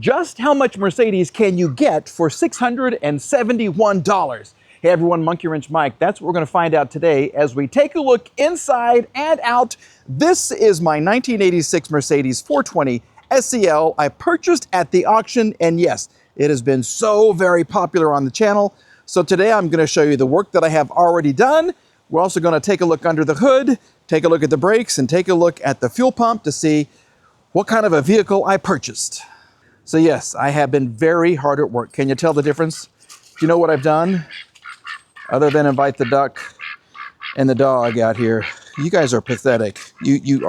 Just how much Mercedes can you get for $671? Hey everyone, Monkey Wrench Mike. That's what we're going to find out today as we take a look inside and out. This is my 1986 Mercedes 420 SEL I purchased at the auction, and yes, it has been so very popular on the channel. So today I'm going to show you the work that I have already done. We're also going to take a look under the hood, take a look at the brakes, and take a look at the fuel pump to see what kind of a vehicle I purchased. So yes, I have been very hard at work. Can you tell the difference? Do you know what I've done? Other than invite the duck and the dog out here. You guys are pathetic. You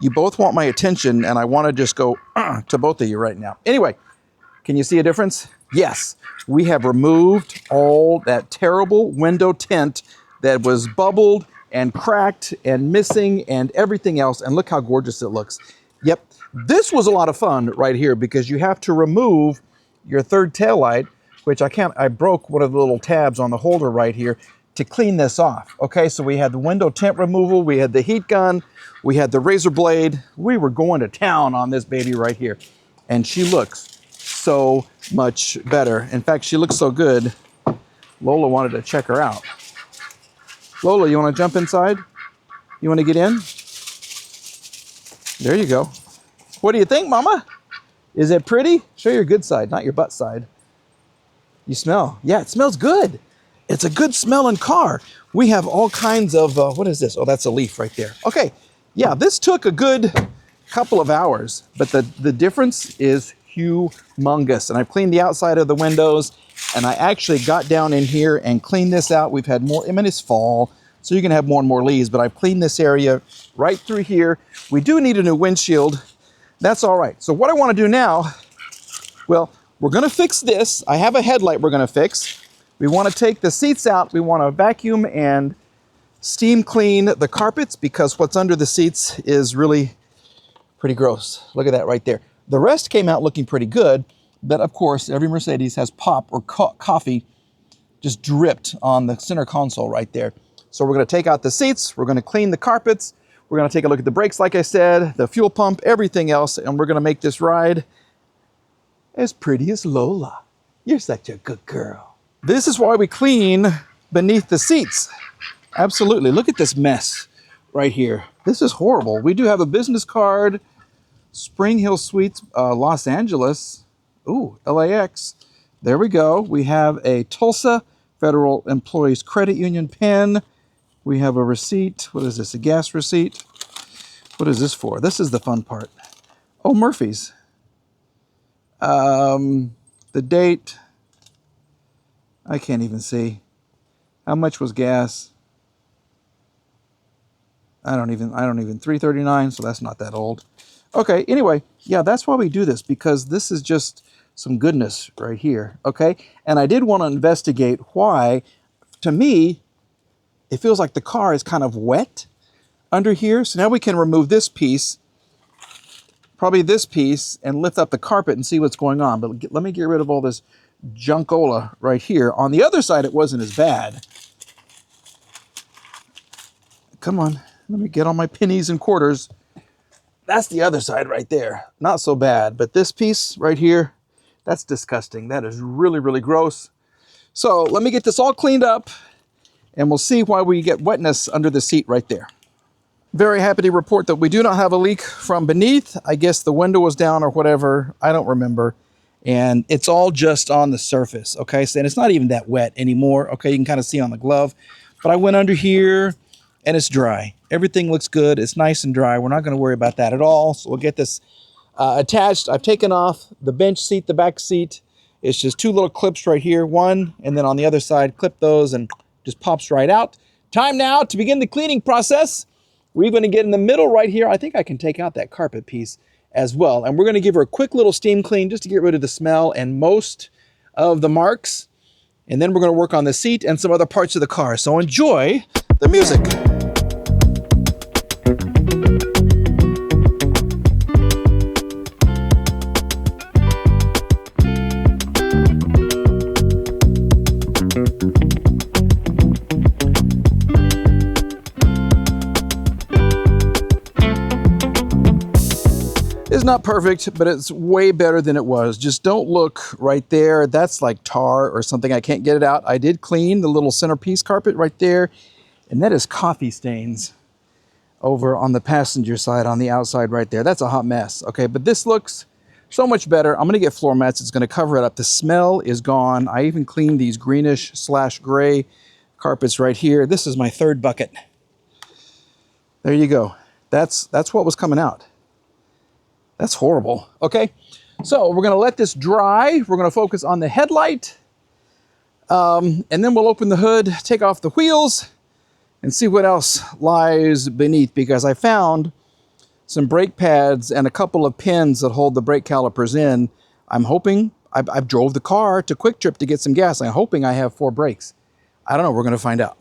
both want my attention, and I want to just go to both of you right now. Anyway, can you see a difference? Yes, we have removed all that terrible window tint that was bubbled and cracked and missing and everything else, and look how gorgeous it looks. Yep, this was a lot of fun right here because you have to remove your third taillight, which I broke one of the little tabs on the holder right here to clean this off. Okay, so we had the window tint removal, we had the heat gun, we had the razor blade. We were going to town on this baby right here. And she looks so much better. In fact, she looks so good, Lola wanted to check her out. Lola, you want to jump inside? You want to get in? There you go. What do you think, Mama? Is it pretty? Show your good side, not your butt side. You smell. Yeah, it smells good. It's a good smelling car. We have all kinds of, what is this? Oh, that's a leaf right there. Okay, yeah, this took a good couple of hours, but the difference is humongous. And I've cleaned the outside of the windows, and I actually got down in here and cleaned this out. We've had more, I mean, it's fall, so you're gonna have more and more leaves, but I've cleaned this area right through here. We do need a new windshield. That's all right. So what I wanna do now, well, we're gonna fix this. I have a headlight we're gonna fix. We wanna take the seats out. We wanna vacuum and steam clean the carpets because what's under the seats is really pretty gross. Look at that right there. The rest came out looking pretty good, but of course, every Mercedes has pop or coffee just dripped on the center console right there. So we're gonna take out the seats, we're gonna clean the carpets, we're gonna take a look at the brakes, like I said, the fuel pump, everything else, and we're gonna make this ride as pretty as Lola. You're such a good girl. This is why we clean beneath the seats. Absolutely, look at this mess right here. This is horrible. We do have a business card, Spring Hill Suites, Los Angeles. Ooh, LAX. There we go. We have a Tulsa Federal Employees Credit Union pen. We have a receipt. What is this, a gas receipt? What is this for? This is the fun part. Oh, Murphy's. The date, I can't even see. How much was gas? I don't even, 339, so that's not that old. Okay, anyway, yeah, that's why we do this, because this is just some goodness right here, okay? And I did want to investigate why, to me, it feels like the car is kind of wet under here. So now we can remove this piece, probably this piece, and lift up the carpet and see what's going on. But let me get rid of all this junkola right here. On the other side, it wasn't as bad. Come on, let me get on my pennies and quarters. That's the other side right there. Not so bad, but this piece right here, that's disgusting. That is really, really gross. So let me get this all cleaned up, and we'll see why we get wetness under the seat right there. Very happy to report that we do not have a leak from beneath. I guess the window was down or whatever. I don't remember. And it's all just on the surface, okay? So, and it's not even that wet anymore, okay? You can kind of see on the glove. But I went under here, and it's dry. Everything looks good. It's nice and dry. We're not going to worry about that at all. So we'll get this attached. I've taken off the bench seat, the back seat. It's just two little clips right here, one, and then on the other side, clip those and just pops right out. Time now to begin the cleaning process. We're going to get in the middle right here. I think I can take out that carpet piece as well. And we're going to give her a quick little steam clean just to get rid of the smell and most of the marks. And then we're going to work on the seat and some other parts of the car. So enjoy the music. not perfect, but it's way better than it was. Just don't look right there. That's like tar or something. I can't get it out. I did clean the little centerpiece carpet right there, and that is coffee stains over on the passenger side on the outside right there. That's a hot mess. Okay, but this looks so much better. I'm gonna get floor mats. It's gonna cover it up. The smell is gone. I even cleaned these greenish / gray carpets right here. This is my third bucket. There you go. That's what was coming out. That's horrible. Okay, so we're gonna let this dry. We're gonna focus on the headlight. And then we'll open the hood, take off the wheels, and see what else lies beneath, because I found some brake pads and a couple of pins that hold the brake calipers in. I'm hoping, I've drove the car to Quick Trip to get some gas. I'm hoping I have 4 brakes. I don't know, we're gonna find out.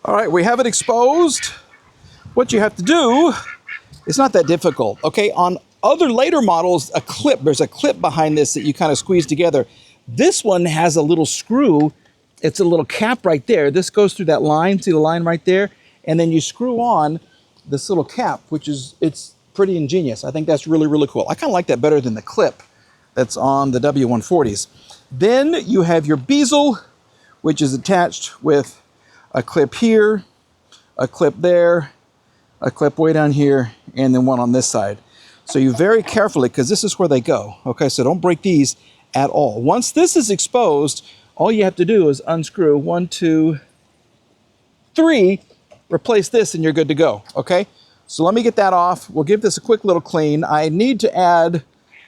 All right, we have it exposed. What you have to do, it's not that difficult, okay? On other later models, there's a clip behind this that you kind of squeeze together. This one has a little screw. It's a little cap right there. This goes through that line, see the line right there? And then you screw on this little cap, it's pretty ingenious. I think that's really, really cool. I kind of like that better than the clip that's on the W140s. Then you have your bezel, which is attached with a clip here, a clip there, a clip way down here, and then one on this side. So you very carefully, because this is where they go, okay? So don't break these at all. Once this is exposed, all you have to do is unscrew 1, 2, 3, replace this, and you're good to go, okay? So let me get that off. We'll give this a quick little clean. I need to add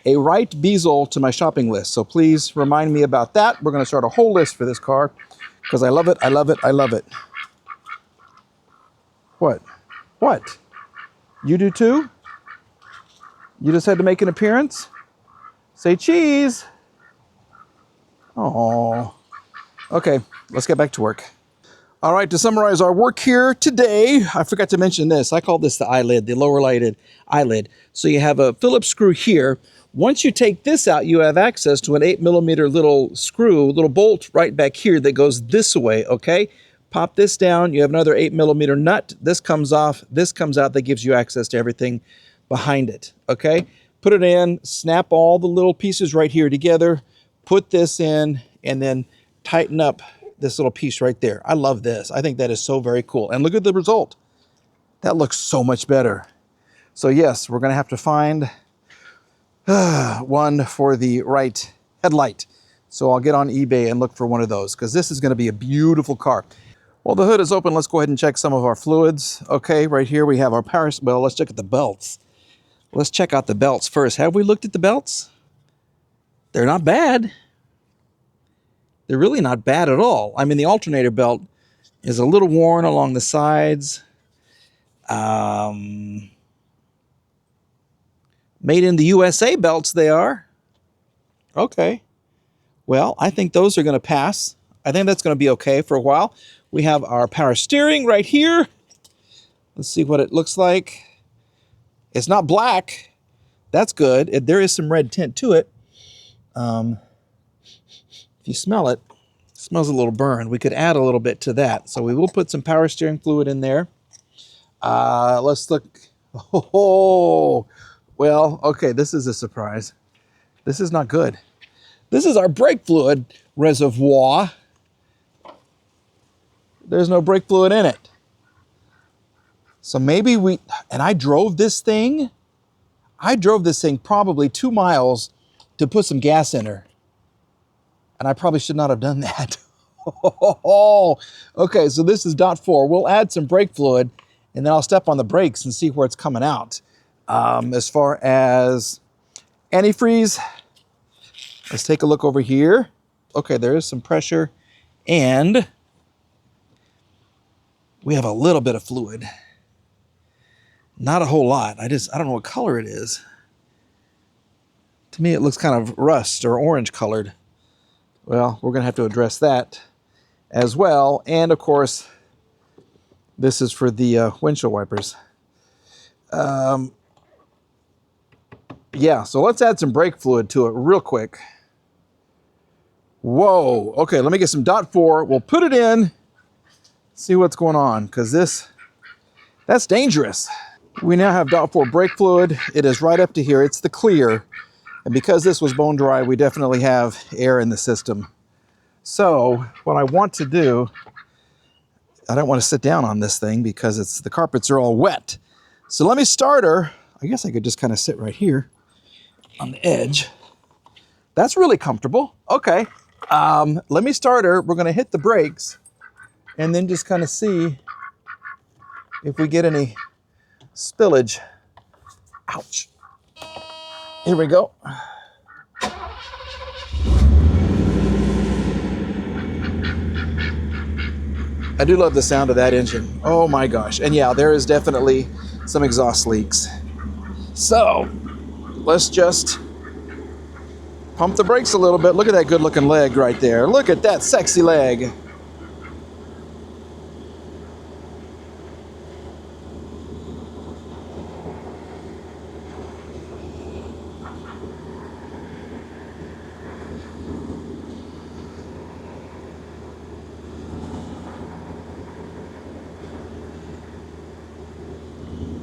a right bezel to my shopping list, so please remind me about that. We're gonna start a whole list for this car, because I love it, I love it, I love it. What? What? You do too? You just had to make an appearance? Say cheese. Oh. Okay, let's get back to work. All right, to summarize our work here today, I forgot to mention this. I call this the eyelid, the lower lighted eyelid. So you have a Phillips screw here. Once you take this out, you have access to an 8mm little screw, little bolt right back here that goes this way, okay? Pop this down, you have another 8mm nut. This comes off, this comes out, that gives you access to everything behind it, okay? Put it in, snap all the little pieces right here together, put this in, and then tighten up this little piece right there. I love this. I think that is so very cool. And look at the result. That looks so much better. So yes, we're gonna have to find one for the right headlight. So I'll get on eBay and look for one of those, because this is gonna be a beautiful car. Well, the hood is open. Let's go ahead and check some of our fluids. Okay, right here we have our power, well, let's check at the belts. Let's check out the belts first. Have we looked at the belts? They're not bad. They're really not bad at all. I mean, the alternator belt is a little worn along the sides. Made in the USA belts they are. Okay. Well, I think those are going to pass. I think that's going to be okay for a while. We have our power steering right here. Let's see what it looks like. It's not black. That's good. There is some red tint to it. If you smell it, it smells a little burned. We could add a little bit to that. So we will put some power steering fluid in there. Let's look. Oh, well, okay, this is a surprise. This is not good. This is our brake fluid reservoir. There's no brake fluid in it. So maybe and I drove this thing probably 2 miles to put some gas in her. And I probably should not have done that. Okay, so this is .4. We'll add some brake fluid, and then I'll step on the brakes and see where it's coming out. As far as antifreeze, let's take a look over here. Okay, there is some pressure, and we have a little bit of fluid. Not a whole lot. I don't know what color it is. To me, it looks kind of rust or orange colored. Well, we're gonna have to address that as well. And of course, this is for the windshield wipers. Yeah, so let's add some brake fluid to it real quick. Whoa, okay, let me get some .4. We'll put it in, see what's going on, because that's dangerous. We now have .4 brake fluid. It is right up to here. It's the clear. And because this was bone dry, we definitely have air in the system. So what I want to do, I don't want to sit down on this thing because the carpets are all wet. So let me start her. I guess I could just kind of sit right here on the edge. That's really comfortable. Okay. Let me start her. We're going to hit the brakes and then just kind of see if we get any spillage. Ouch. Here we go. I do love the sound of that engine. Oh my gosh. And yeah, there is definitely some exhaust leaks. So let's just pump the brakes a little bit. Look at that good looking leg right there. Look at that sexy leg.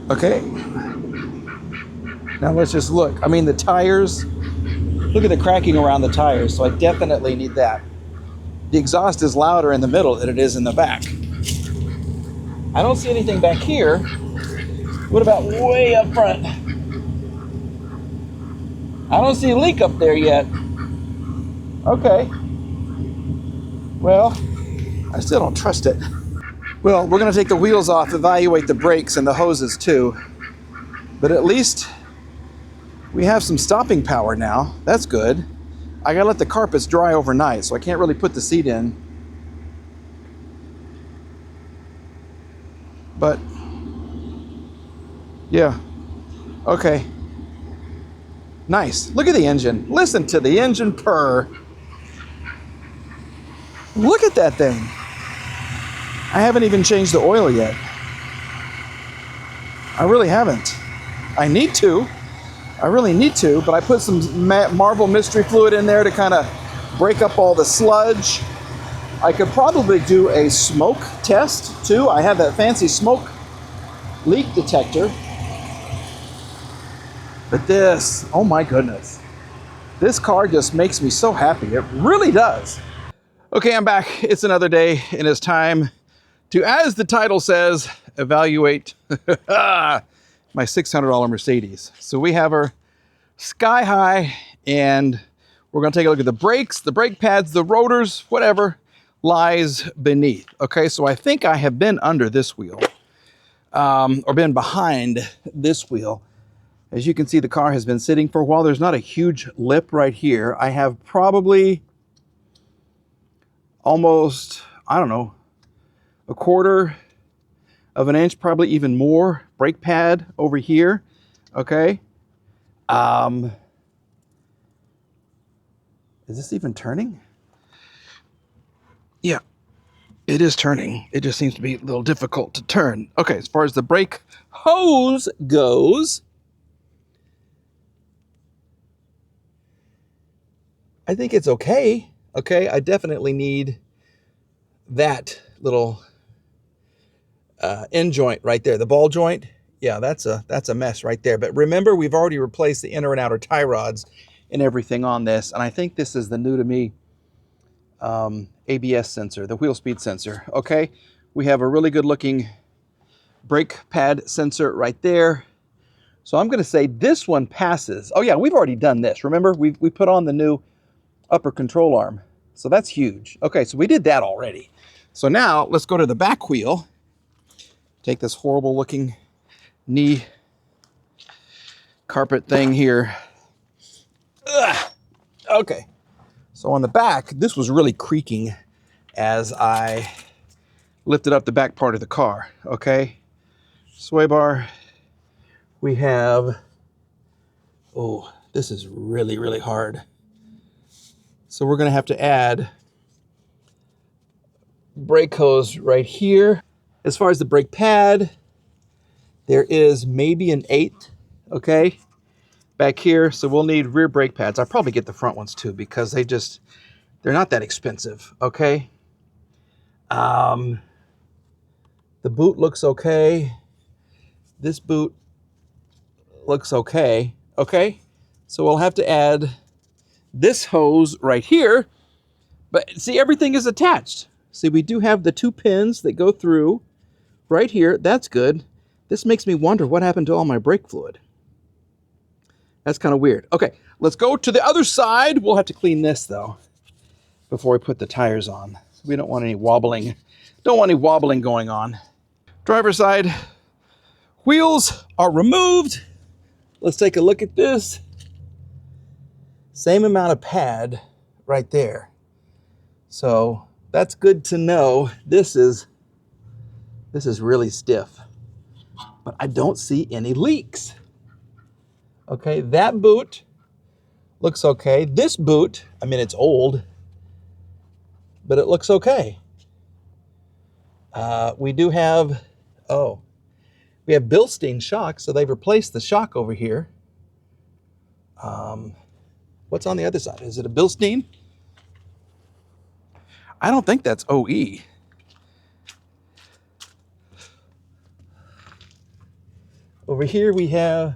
Okay. Now let's just look. I mean, the tires, look at the cracking around the tires, so I definitely need that. The exhaust is louder in the middle than it is in the back. I don't see anything back here. What about way up front? I don't see a leak up there yet. Okay. Well, I still don't trust it. Well, we're going to take the wheels off, evaluate the brakes and the hoses too. But at least we have some stopping power now. That's good. I got to let the carpets dry overnight, so I can't really put the seat in. But, yeah. Okay. Nice. Look at the engine. Listen to the engine purr. Look at that thing. I haven't even changed the oil yet. I really haven't. I need to. I really need to, but I put some Marvel Mystery Fluid in there to kind of break up all the sludge. I could probably do a smoke test too. I have that fancy smoke leak detector. But this, oh my goodness. This car just makes me so happy. It really does. Okay, I'm back. It's another day and it's time to, as the title says, evaluate my $600 Mercedes. So we have her sky high and we're gonna take a look at the brakes, the brake pads, the rotors, whatever lies beneath. Okay, so I think I have been under this wheel or been behind this wheel. As you can see, the car has been sitting for a while. There's not a huge lip right here. I have probably almost, I don't know, a quarter of an inch, probably even more brake pad over here. Okay. Is this even turning? Yeah, it is turning. It just seems to be a little difficult to turn. Okay, as far as the brake hose goes, I think it's okay. Okay, I definitely need that little end joint right there, the ball joint. Yeah, that's a mess right there. But remember, we've already replaced the inner and outer tie rods and everything on this. And I think this is the new to me ABS sensor, the wheel speed sensor. Okay, we have a really good looking brake pad sensor right there. So I'm going to say this one passes. Oh yeah, we've already done this. Remember, we put on the new upper control arm. So that's huge. Okay, so we did that already. So now let's go to the back wheel. Take this horrible looking knee carpet thing here. Ugh. Okay, so on the back, this was really creaking as I lifted up the back part of the car. Okay, sway bar. We have, oh, this is really, really hard. So we're gonna have to add brake hose right here. As far as the brake pad, there is maybe an 1/8, okay, back here. So we'll need rear brake pads. I'll probably get the front ones too because they're not that expensive, okay? The boot looks okay. This boot looks okay. Okay, so we'll have to add this hose right here. But see, everything is attached. See, we do have the 2 pins that go through right here. That's good. This makes me wonder what happened to all my brake fluid. That's kind of weird. Okay, let's go to the other side. We'll have to clean this though before we put the tires on. We don't want any wobbling. Don't want any wobbling going on. Driver's side wheels are removed. Let's take a look at this. Same amount of pad right there. So that's good to know. This is really stiff, but I don't see any leaks. Okay, that boot looks okay. This boot, I mean, it's old, but it looks okay. We do have, we have Bilstein shocks, so they've replaced the shock over here. What's on the other side? Is it a Bilstein? I don't think that's OE. Over here we have,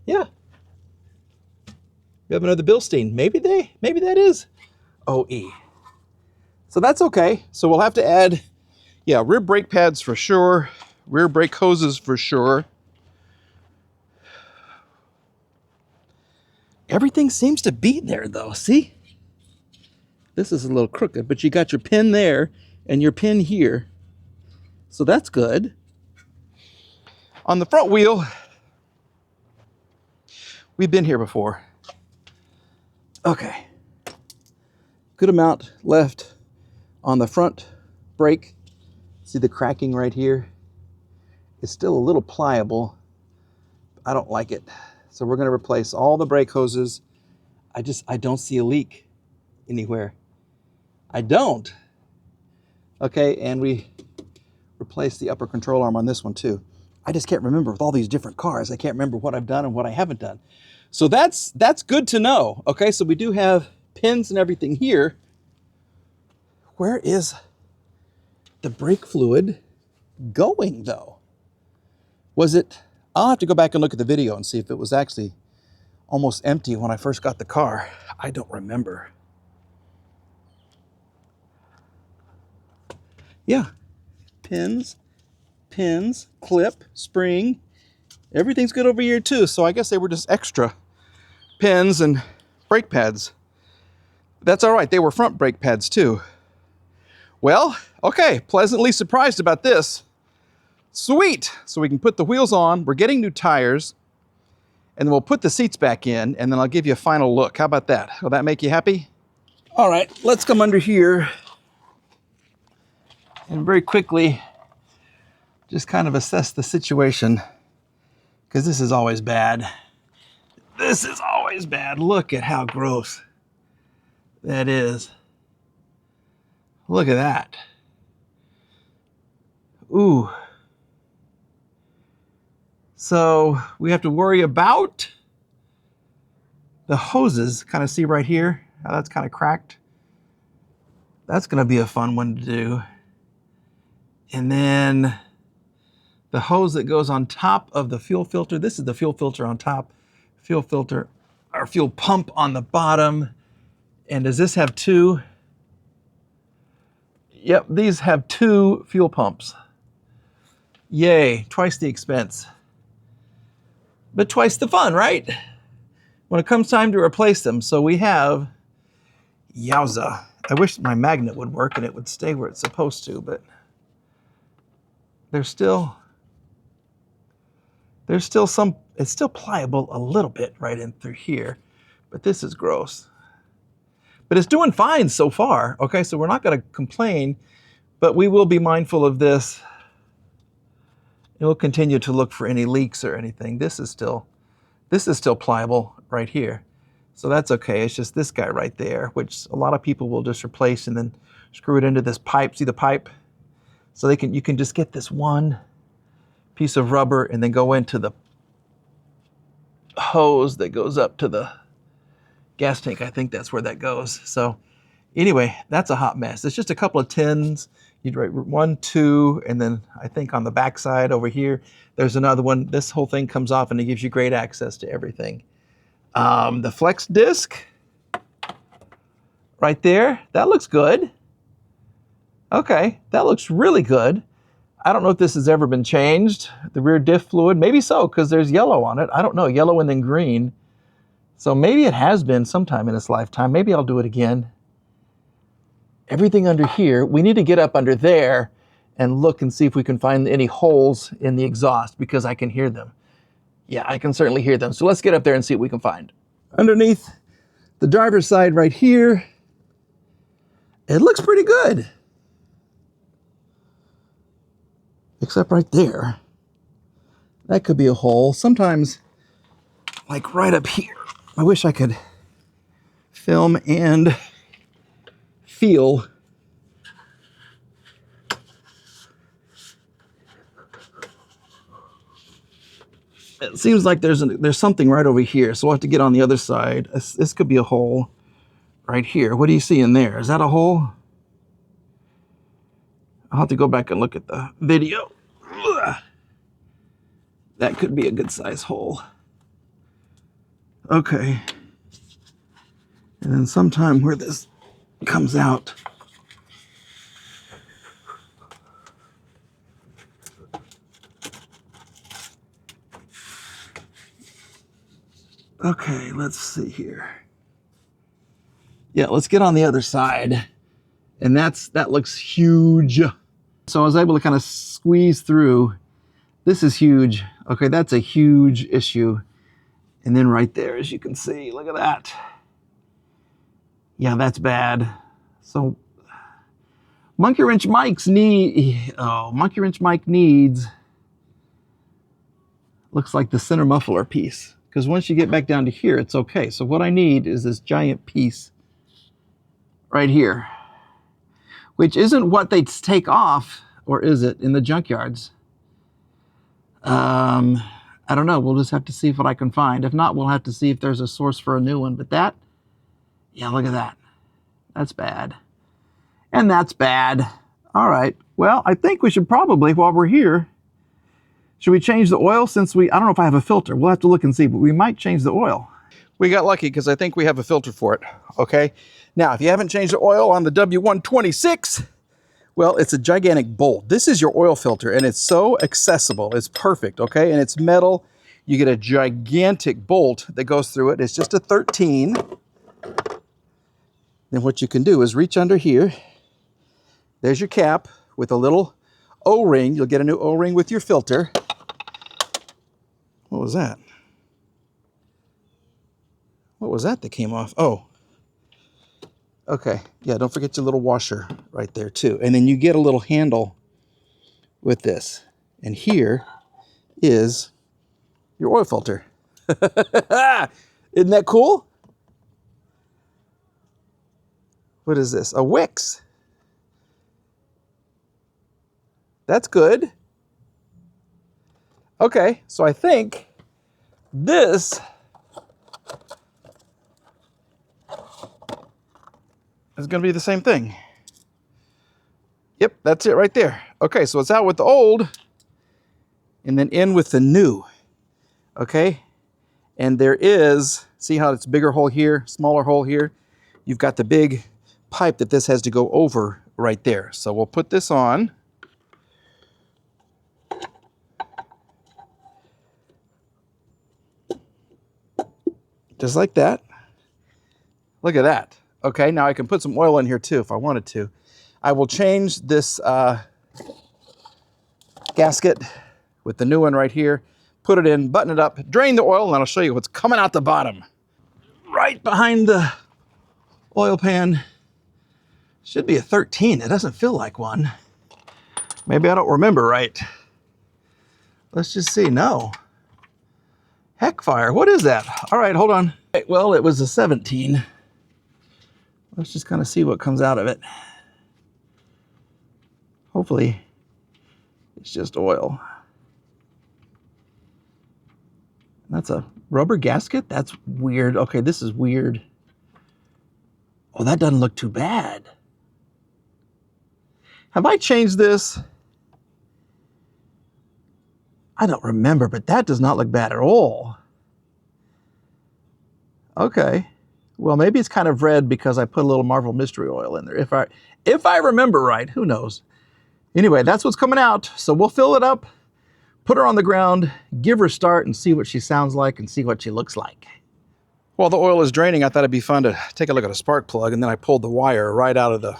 yeah, we have another Bilstein. Maybe that is OE. So that's okay. So we'll have to add, yeah, rear brake pads for sure, rear brake hoses for sure. Everything seems to be there though, see? This is a little crooked, but you got your pin there and your pin here. So that's good. On the front wheel, we've been here before. Okay. Good amount left on the front brake. See the cracking right here? It's still a little pliable. I don't like it. So we're going to replace all the brake hoses. I don't see a leak anywhere. I don't. Okay, and we replace the upper control arm on this one too. I just can't remember with all these different cars. I can't remember what I've done and what I haven't done. So that's good to know. Okay, so we do have pins and everything here. Where is the brake fluid going though? Was it, I'll have to go back and look at the video and see if it was actually almost empty when I first got the car. I don't remember. Yeah, pins, clip, spring, everything's good over here too. So I guess they were just extra pins and brake pads. That's all right, they were front brake pads too. Well, okay, pleasantly surprised about this. Sweet, so we can put the wheels on, we're getting new tires, and then we'll put the seats back in, and then I'll give you a final look. How about that? Will that make you happy? All right, let's come under here and very quickly just kind of assess the situation, because this is always bad. This is always bad. Look at how gross that is. Look at that. Ooh. So we have to worry about the hoses. Kind of see right here how that's kind of cracked. That's going to be a fun one to do. And then the hose that goes on top of the fuel filter. This is the fuel filter on top. Fuel filter, our fuel pump on the bottom. And does this have two? Yep, these have two fuel pumps. Yay, twice the expense. But twice the fun, right? When it comes time to replace them. So we have, yowza. I wish my magnet would work and it would stay where it's supposed to, but there's still some, it's still pliable a little bit right in through here, but this is gross. But it's doing fine so far, okay? So we're not gonna complain, but we will be mindful of this. And we'll continue to look for any leaks or anything. This is still pliable right here. So that's okay, it's just this guy right there, which a lot of people will just replace and then screw it into this pipe. See the pipe? So you can just get this one piece of rubber and then go into the hose that goes up to the gas tank. I think that's where that goes. So Anyway, that's a hot mess. It's just a couple of tins. You'd write 1, 2, and then I think on the back side over here, there's another one. This whole thing comes off and it gives you great access to everything. The flex disc right there, that looks good. Okay, that looks really good. I don't know if this has ever been changed. The rear diff fluid, maybe so, because there's yellow on it. I don't know, yellow and then green. So maybe it has been sometime in its lifetime. Maybe I'll do it again. Everything under here, we need to get up under there and look and see if we can find any holes in the exhaust, because I can hear them. Yeah, I can certainly hear them. So let's get up there and see what we can find. Underneath the driver's side right here, it looks pretty good. Except right there. That could be a hole. Sometimes, like right up here. I wish I could film and feel. It seems like there's something right over here, so we'll have to get on the other side. This could be a hole right here. What do you see in there? Is that a hole? I'll have to go back and look at the video. Ugh. That could be a good size hole. Okay. And then sometime where this comes out. Okay, let's see here. Yeah, let's get on the other side. And that looks huge. So I was able to kind of squeeze through. This is huge. Okay, that's a huge issue. And then right there, as you can see, look at that. Yeah, that's bad. So Monkey Wrench Mike needs, looks like the center muffler piece. Because once you get back down to here, it's okay. So what I need is this giant piece right here, which isn't what they take off, or is it, in the junkyards? I don't know. We'll just have to see what I can find. If not, we'll have to see if there's a source for a new one. But that, yeah, look at that. That's bad. And that's bad. All right. Well, I think we should probably, while we're here, should we change the oil since I don't know if I have a filter. We'll have to look and see, but we might change the oil. We got lucky because I think we have a filter for it. Okay. Now, if you haven't changed the oil on the W126, well, it's a gigantic bolt. This is your oil filter, and it's so accessible. It's perfect, okay? And it's metal. You get a gigantic bolt that goes through it. It's just a 13. Then what you can do is reach under here. There's your cap with a little O-ring. You'll get a new O-ring with your filter. What was that? What was that came off? Oh. Okay, yeah, don't forget your little washer right there too. And then you get a little handle with this. And here is your oil filter. Isn't that cool? What is this? A Wix. That's good. Okay, so I think this is going to be the same thing. Yep, that's it right there. Okay, so it's out with the old and then in with the new. Okay, and there is, see how it's bigger hole here, smaller hole here? You've got the big pipe that this has to go over right there. So we'll put this on. Just like that. Look at that. Okay, now I can put some oil in here too if I wanted to. I will change this gasket with the new one right here, put it in, button it up, drain the oil, and I'll show you what's coming out the bottom. Right behind the oil pan should be a 13. It doesn't feel like one. Maybe I don't remember right. Let's just see. No. Heck fire. What is that? All right, hold on. Well, it was a 17. Let's just kind of see what comes out of it. Hopefully, it's just oil. That's a rubber gasket? That's weird. Okay, this is weird. Well, that doesn't look too bad. Have I changed this? I don't remember, but that does not look bad at all. Okay. Well, maybe it's kind of red because I put a little Marvel Mystery Oil in there. If I remember right, who knows? Anyway, that's what's coming out. So we'll fill it up, put her on the ground, give her a start, and see what she sounds like and see what she looks like. While the oil is draining, I thought it'd be fun to take a look at a spark plug, and then I pulled the wire right out of the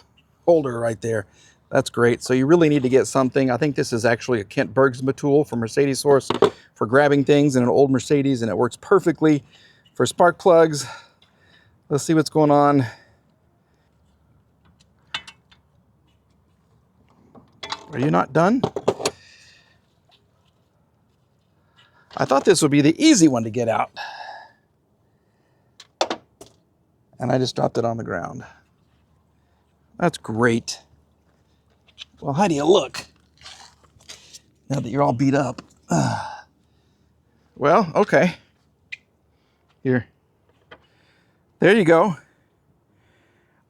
holder right there. That's great. So you really need to get something. I think this is actually a Kent Bergsma tool from Mercedes Source for grabbing things in an old Mercedes, and it works perfectly for spark plugs. Let's see what's going on. Are you not done? I thought this would be the easy one to get out. And I just dropped it on the ground. That's great. Well, how do you look now that you're all beat up? Well, okay. Here. There you go.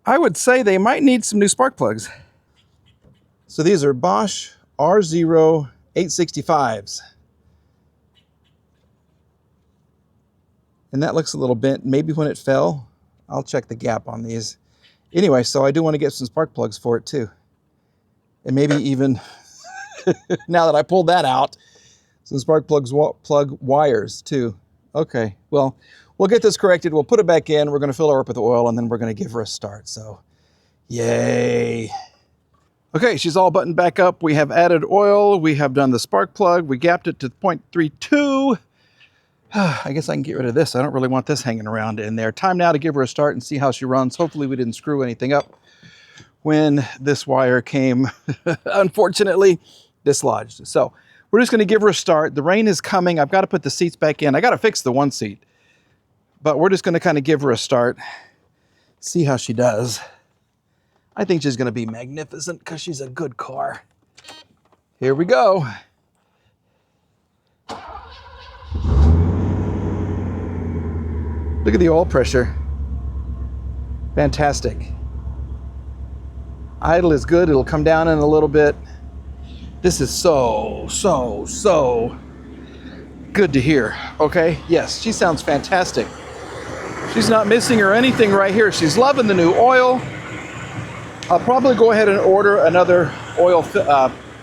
I would say they might need some new spark plugs. So these are Bosch R0 865s. And that looks a little bent. Maybe when it fell, I'll check the gap on these. Anyway, so I do want to get some spark plugs for it too. And maybe even, now that I pulled that out, some spark plug wires too. Okay, well, we'll get this corrected. We'll put it back in. We're going to fill her up with oil, and then we're going to give her a start. So, yay. Okay, she's all buttoned back up. We have added oil. We have done the spark plug. We gapped it to 0.32. I guess I can get rid of this. I don't really want this hanging around in there. Time now to give her a start and see how she runs. Hopefully we didn't screw anything up when this wire came, unfortunately, dislodged. So we're just going to give her a start. The rain is coming. I've got to put the seats back in. I got to fix the one seat. But we're just going to kind of give her a start, see how she does. I think she's going to be magnificent because she's a good car. Here we go. Look at the oil pressure. Fantastic. Idle is good. It'll come down in a little bit. This is so good to hear. Okay? Yes, she sounds fantastic. She's not missing or anything right here. She's loving the new oil. I'll probably go ahead and order another oil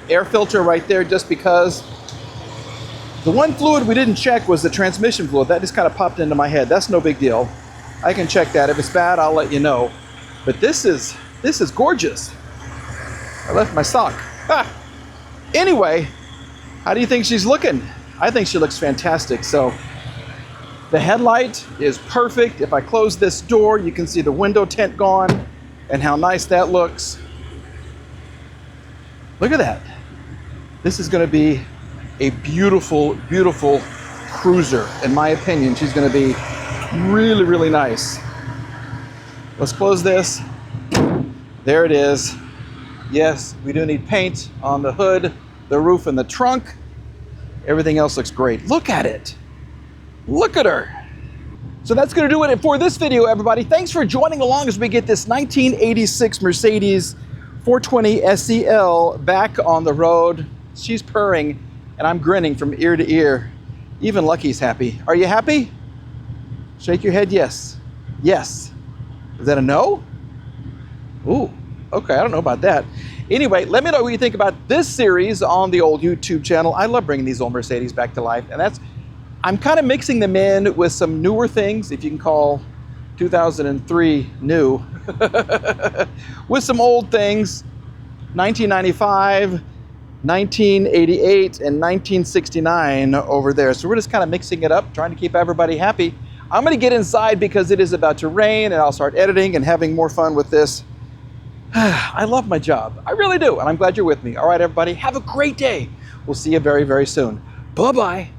air filter right there just because the one fluid we didn't check was the transmission fluid. That just kind of popped into my head. That's no big deal. I can check that. If it's bad, I'll let you know. But this is gorgeous. I left my sock. Ah. Anyway, how do you think she's looking? I think she looks fantastic. So the headlight is perfect. If I close this door, you can see the window tint gone and how nice that looks. Look at that. This is going to be a beautiful, beautiful cruiser. In my opinion, she's going to be really, really nice. Let's close this. There it is. Yes, we do need paint on the hood, the roof, and the trunk. Everything else looks great. Look at it. Look at her. So that's going to do it for this video, everybody. Thanks for joining along as we get this 1986 Mercedes 420 SEL back on the road. She's purring, and I'm grinning from ear to ear. Even Lucky's happy. Are you happy? Shake your head, yes. Yes. Is that a no? Ooh, okay, I don't know about that. Anyway, let me know what you think about this series on the old YouTube channel. I love bringing these old Mercedes back to life, and I'm kind of mixing them in with some newer things, if you can call 2003 new, with some old things, 1995, 1988, and 1969 over there. So we're just kind of mixing it up, trying to keep everybody happy. I'm going to get inside because it is about to rain, and I'll start editing and having more fun with this. I love my job. I really do, and I'm glad you're with me. All right, everybody, have a great day. We'll see you very, very soon. Bye-bye.